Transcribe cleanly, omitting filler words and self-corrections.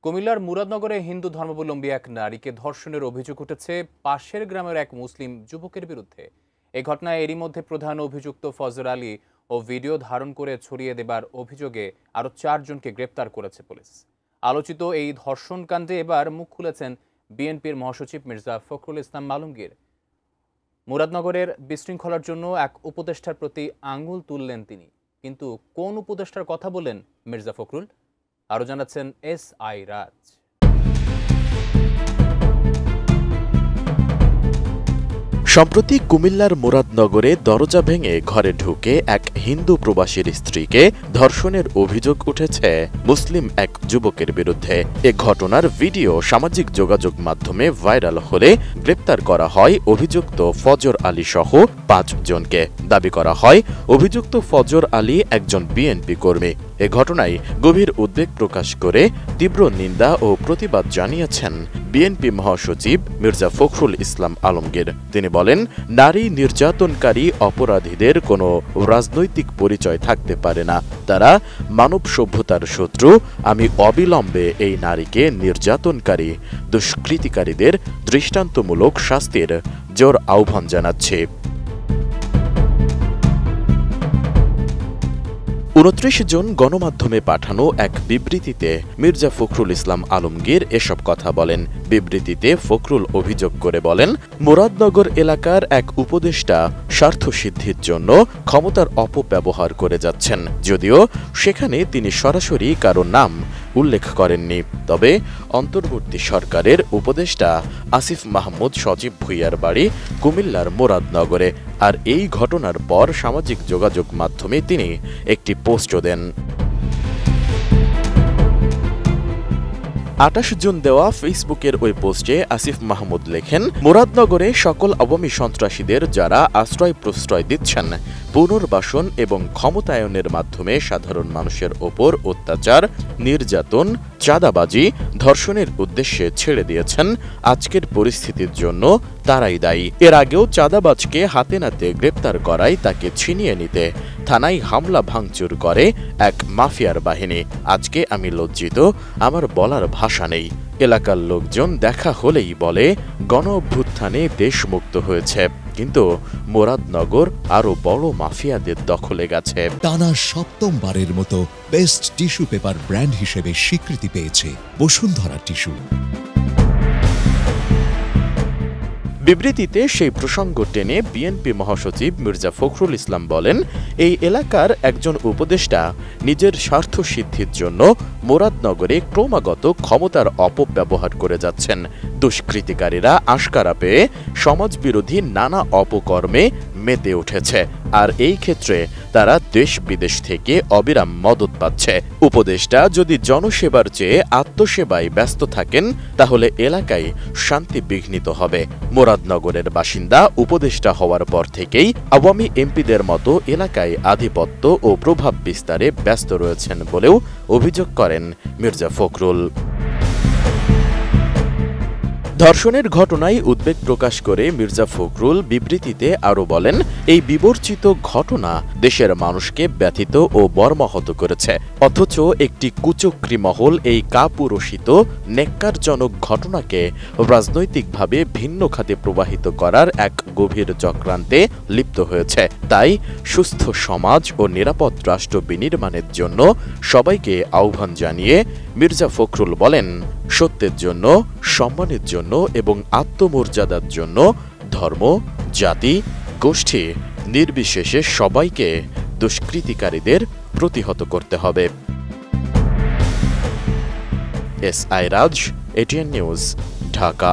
কুমিল্লার মুরাদনগরে হিন্দু ধর্মাবলম্বী এক নারীকে ধর্ষণের অভিযোগ উঠেছে পাশের গ্রামের এক মুসলিম যুবকের বিরুদ্ধে। এই ঘটনায় এরই মধ্যে প্রধান অভিযুক্ত ফজর আলী ও ভিডিও ধারণ করে ছড়িয়ে দেবার অভিযোগে আরও 4 জনকে গ্রেপ্তার করেছে পুলিশ। আলোচিত এই ধর্ষণকাণ্ডে এবার মুখ খুলেছেন বিএনপির মহাসচিব মির্জা ফখরুল ইসলাম আলমগীর। মুরাদনগরের বিশৃঙ্খলার জন্য এক উপদেষ্টার প্রতি আঙুল তুললেন তিনি, কিন্তু কোন উপদেষ্টার কথা বললেন মির্জা ফখরুল? আরো জানাচ্ছেন এস.আই. রাজ। সম্প্রতি কুমিল্লার মুরাদনগরে দরজা ভেঙে ঘরে ঢুকে এক হিন্দু প্রবাসীর স্ত্রীকে ধর্ষণের অভিযোগ উঠেছে মুসলিম এক যুবকের বিরুদ্ধে। এ ঘটনার ভিডিও সামাজিক যোগাযোগ মাধ্যমে ভাইরাল হলে গ্রেপ্তার করা হয় অভিযুক্ত ফজর আলী সহ 5 জনকে। দাবি করা হয় অভিযুক্ত ফজর আলী একজন বিএনপি কর্মী। এ ঘটনায় গভীর উদ্বেগ প্রকাশ করে তীব্র নিন্দা ও প্রতিবাদ জানিয়েছেন বিএনপি মহাসচিব মির্জা ফখরুল ইসলাম আলমগীর। তিনি বলেন, নারী নির্যাতনকারী অপরাধীদের কোনো রাজনৈতিক পরিচয় থাকতে পারে না, তারা মানব সভ্যতার শত্রু। আমি অবিলম্বে এই নারীকে নির্যাতনকারী দুষ্কৃতিকারীদের দৃষ্টান্তমূলক শাস্তির জোর আহ্বান জানাচ্ছি। 29 জুন গণমাধ্যমে পাঠানো এক বিবৃতিতে মির্জা ফখরুল ইসলাম আলমগীর এসব কথা বলেন। বিবৃতিতে ফখরুল অভিযোগ করে বলেন, মুরাদনগর এলাকার এক উপদেষ্টা স্বার্থসিদ্ধির জন্য ক্ষমতার অপব্যবহার করে যাচ্ছেন। যদিও সেখানে তিনি সরাসরি কারো নাম উল্লেখ করেননি, তবে অন্তর্বর্তী সরকারের উপদেষ্টা আসিফ মাহমুদ সজীব ভুঁইয়ার বাড়ি কুমিল্লার মুরাদনগরে। আর এই ঘটনার পর সামাজিক যোগাযোগ মাধ্যমে তিনি একটি পোস্টও দেন। 28 জুন দেওয়া ফেসবুকের ওই পোস্টে আসিফ মাহমুদ লেখেন, মুরাদনগরে সকল আওয়ামী সন্ত্রাসীদের যারা আশ্রয় প্রশ্রয় দিচ্ছেন, পুনর্বাসন এবং ক্ষমতায়নের মাধ্যমে সাধারণ মানুষের ওপর অত্যাচার, নির্যাতন, চাঁদাবাজি, ধর্ষণের উদ্দেশ্যে ছেড়ে দিয়েছেন, আজকের পরিস্থিতির জন্য তারাই দায়ী। এর আগেও চাঁদাবাজকে হাতে নাতে গ্রেপ্তার করায় তাকে ছিনিয়ে নিতে থানায় হামলা ভাঙচুর করে এক মাফিয়ার বাহিনী। আজকে আমি লজ্জিত, আমার বলার ভাষা নেই। এলাকার লোকজন দেখা হলেই বলে গণ অভ্যুত্থানে দেশ মুক্ত হয়েছে, কিন্তু মুরাদনগর আরো বড় মাফিয়াদের দখলে গেছে। টানা 7মবারের মতো বেস্ট টিস্যু পেপার ব্র্যান্ড হিসেবে স্বীকৃতি পেয়েছে বসুন্ধরা টিস্যু। বিবৃতিতে সেই প্রসঙ্গ টেনে বিএনপি মহাসচিব মির্জা ফখরুল ইসলাম বলেন, এই এলাকার একজন উপদেষ্টা নিজের স্বার্থ সিদ্ধির জন্য মুরাদনগরে ক্রমাগত ক্ষমতার অপব্যবহার করে যাচ্ছেন। দুষ্কৃতিকারীরা আশকারা পেয়ে সমাজবিরোধী নানা অপকর্মে মেতে উঠেছে, আর এই ক্ষেত্রে তারা দেশ বিদেশ থেকে অবিরাম মদত পাচ্ছে। উপদেষ্টা যদি জনসেবার চেয়ে আত্মসেবায় ব্যস্ত থাকেন, তাহলে এলাকায় শান্তি বিঘ্নিত হবে। মুরাদনগরের বাসিন্দা উপদেষ্টা হওয়ার পর থেকেই আওয়ামী এমপিদের মতো এলাকায় আধিপত্য ও প্রভাব বিস্তারে ব্যস্ত রয়েছেন বলেও অভিযোগ করেন মির্জা ফখরুল। ধর্ষণের ঘটনায় উদ্বেগ প্রকাশ করে মির্জা ফখরুল বিবৃতিতে আরও বলেন, এই বিবর্চিত ঘটনা দেশের মানুষকে ব্যথিত ও মর্মাহত করেছে, অথচ একটি কুচক্রী মহল এই কাপুরুষিত নেক্কারজনক ঘটনাকে রাজনৈতিকভাবে ভিন্ন খাতে প্রবাহিত করার এক গভীর চক্রান্তে লিপ্ত হয়েছে। তাই সুস্থ সমাজ ও নিরাপদ রাষ্ট্র বিনির্মাণের জন্য সবাইকে আহ্বান জানিয়ে মির্জা ফখরুল বলেন, সত্যের জন্য, সম্মানের জন্য এবং আত্মমর্যাদার জন্য ধর্ম, জাতি, গোষ্ঠী নির্বিশেষে সবাইকে দুষ্কৃতিকারীদের প্রতিহত করতে হবে। এস.আই. রাজ, এটিএন নিউজ, ঢাকা।